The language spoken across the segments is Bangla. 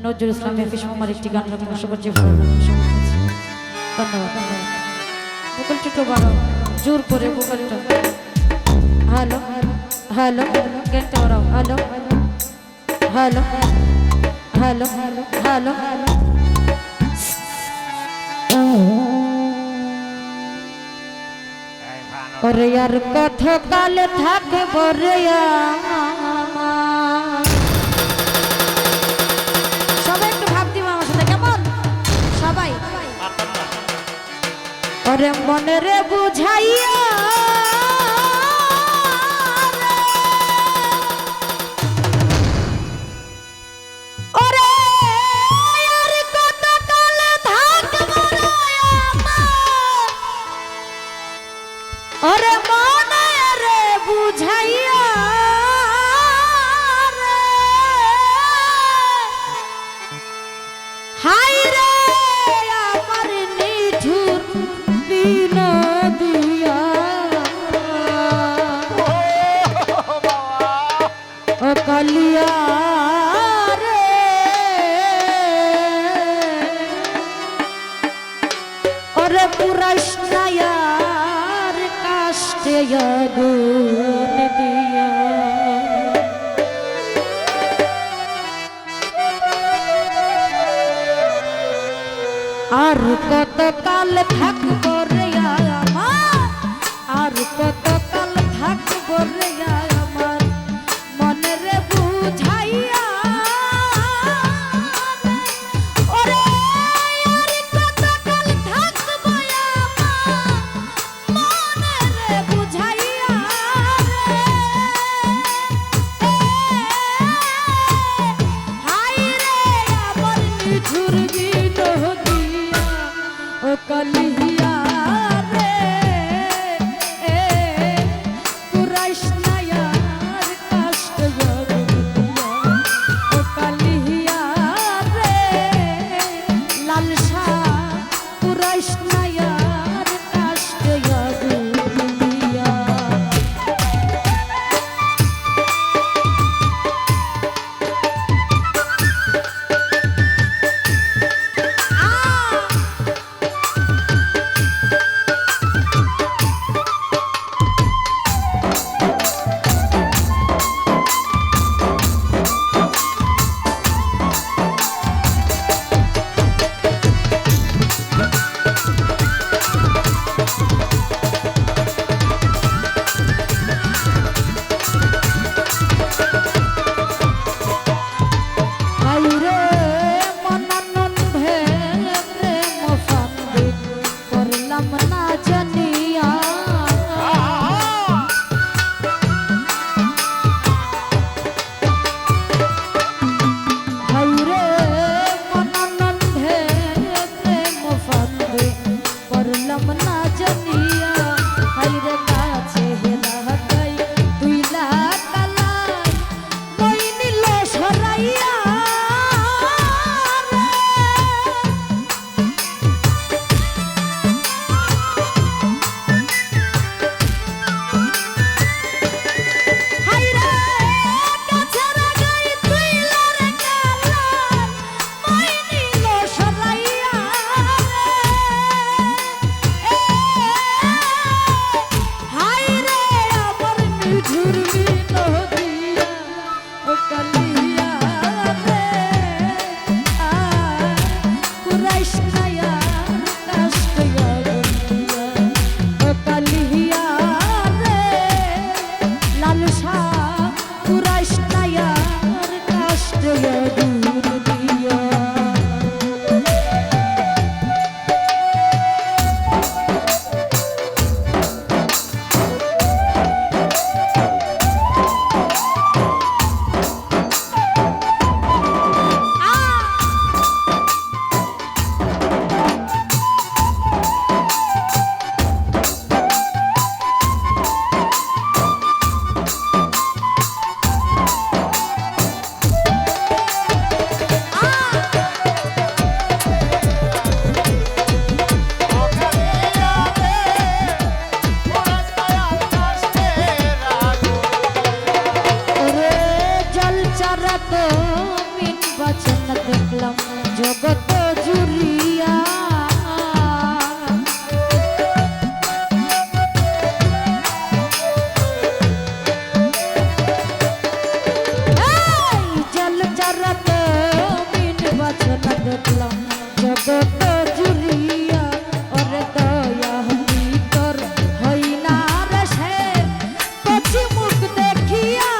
নজরুল ইসলাম হাফিজ মামার একটি গান রচনা করছে। ধন্যবাদ ধন্যবাদ। ভোকালটা একটু বাড়াও, জোর করে ভোকালটা। হ্যালো হ্যালো, গানটা বাড়াও। Hello hello hello hello hello. ওরে আর কত কাল থাকব রে সবাই একটু ভাব দিবা আমার সাথে, কেমন সবাই? ওরে মনে রে বুঝাইয়া ওরে আর কত কাল থাকব রে ওরে মনে রে বুঝাইয়া রে হাই রে আমার নিঠুর বিনোদিয়া ও কালিয়া রে ওরে পুরাইয়া আগুন দিয়া আর কত কাল থাকব রে আমার, আর কত কাল থাকব রে আমার মনে রে বুঝাইয়া ওরে আর কত কাল থাকব আমার মনে রে বুঝাইয়া হাই রে আমার নিঠুর বিনোদিয়া ও কালিয়া রে পুরাইস না আর কষ্ট দিয়া ও কালিয়া রে লালসা পুরাইস না আর কষ্ট দিয়া। জগত জুড়িয়া ওরে দয়া তোর হই না রে সে কচি মুখ দেখিয়া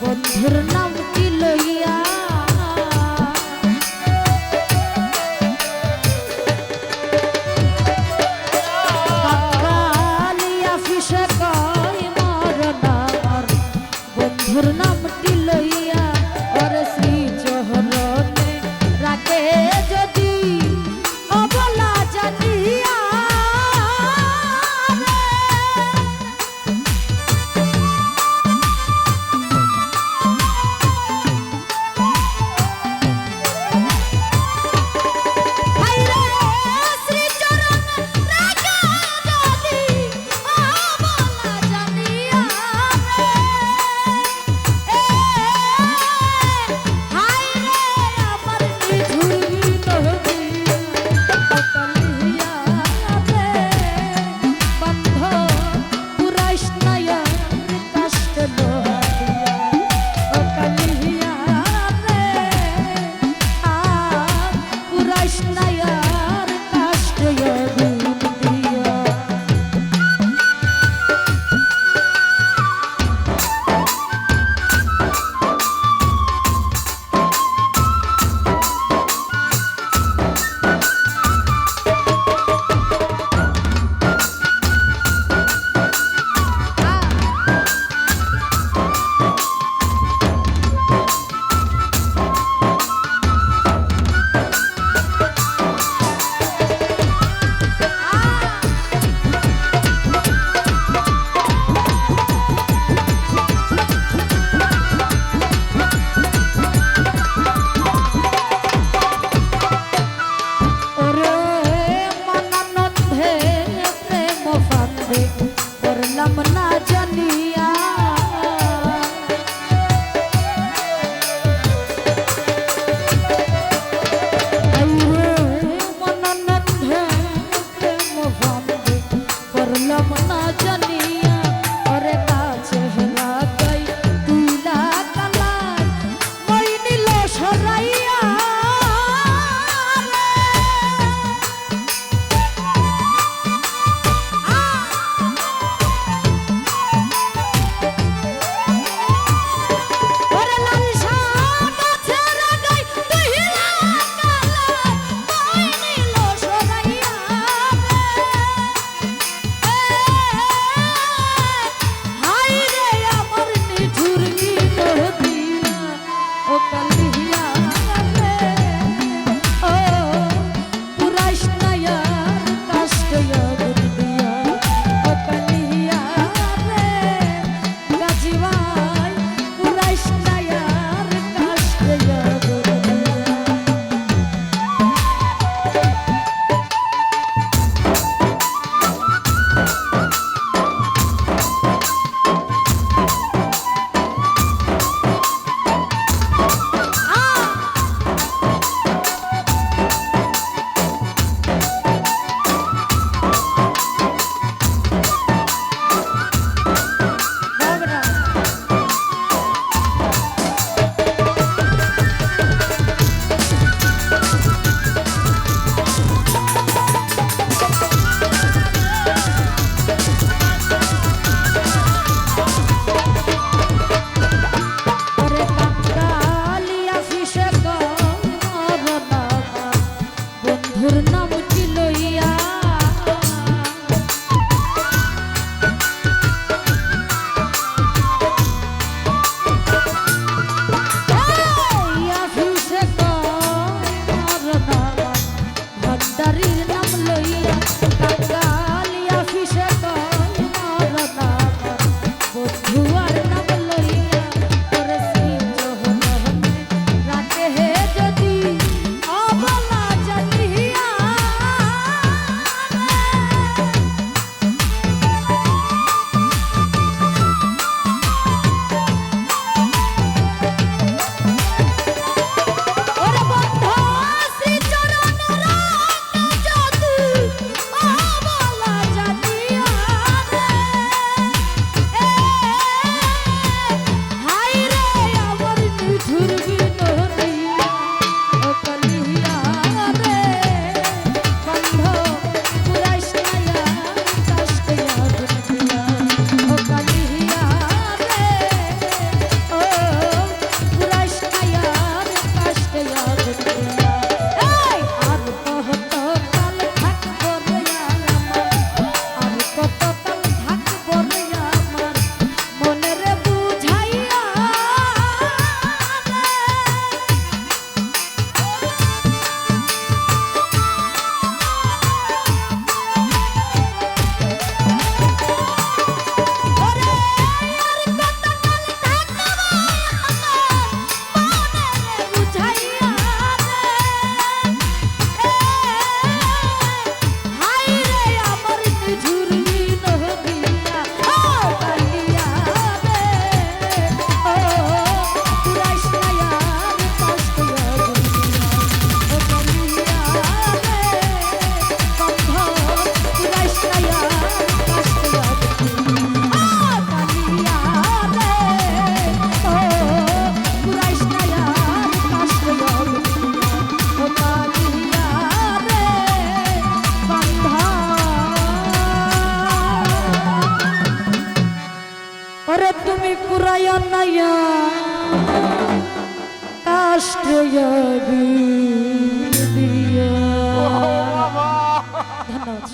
বন্ধুর নাম কি লইয়া কালিয়া ফিসে কই মরণ আমার বন্ধুর নামটি লইয়া ওরে শ্রী চহরণে রাখে যদি অবলা জানিয়া তুমি পুরায় নয়া কাষ্ট দিয়া। ধন্যবাদ।